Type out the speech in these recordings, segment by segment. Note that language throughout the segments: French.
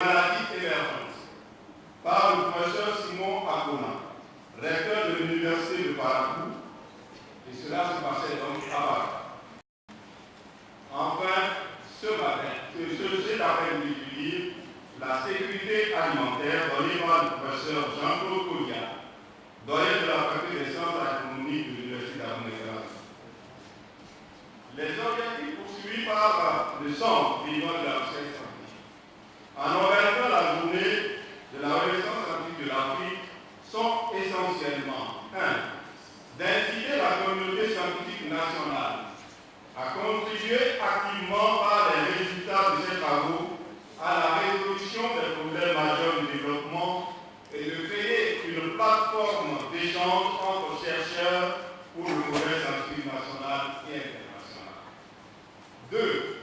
maladies émergentes par le professeur Simon Akona, recteur de l'université de Parakou, et cela se passait donc à Paris. Enfin, cet après-midi, la sécurité alimentaire donnée par le professeur Jean-Claude Colliat, doyen de la faculté des sciences agronomiques de l'université d'Abomey-Calavi. Les objectifs poursuivis par le Centre Béninois de la recherche scientifique, en organisant la journée de la renaissance scientifique de l'Afrique, sont essentiellement 1. D'inciter la communauté scientifique nationale à contribuer activement par les résultats de ces travaux à la résolution des problèmes majeurs du développement et de créer une plateforme d'échange entre chercheurs pour le progrès scientifique national et international. 2.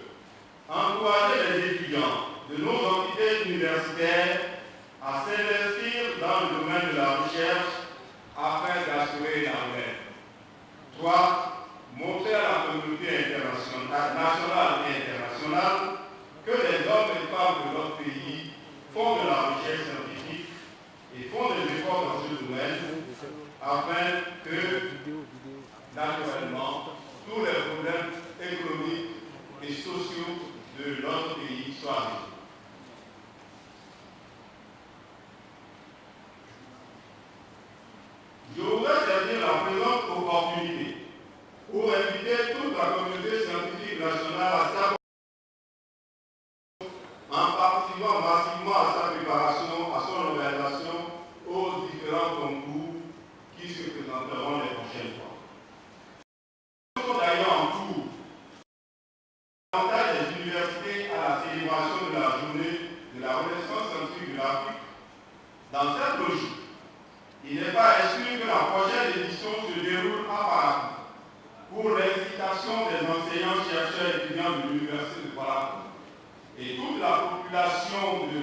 Encourager les étudiants de nos entités universitaires à s'investir dans le domaine de la recherche afin d'assurer la relève. 3. Montrer à la communauté nationale et internationale que les hommes et femmes de notre pays font de la recherche scientifique et font des efforts dans ce domaine afin que, naturellement, tous les problèmes économiques et sociaux de notre pays soient résolus. Je voudrais saisir la présente opportunité pour inviter toute la communauté scientifique nationale à s'appuyer en participant massivement à sa préparation, à son organisation, aux différents concours qui se présenteront les prochaines fois. Nous sommes d'ailleurs en cours l'avantage des universités à la célébration de la journée de la renaissance scientifique de l'Afrique. Dans cette logique, il n'est pas exclu que la prochaine édition se déroule à Parakou pour l'incitation des enseignants, chercheurs et étudiants de l'université de Parakou et toute la population de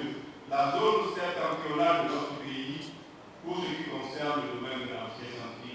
la zone septentrionale de notre pays pour ce qui concerne le domaine de la recherche scientifique.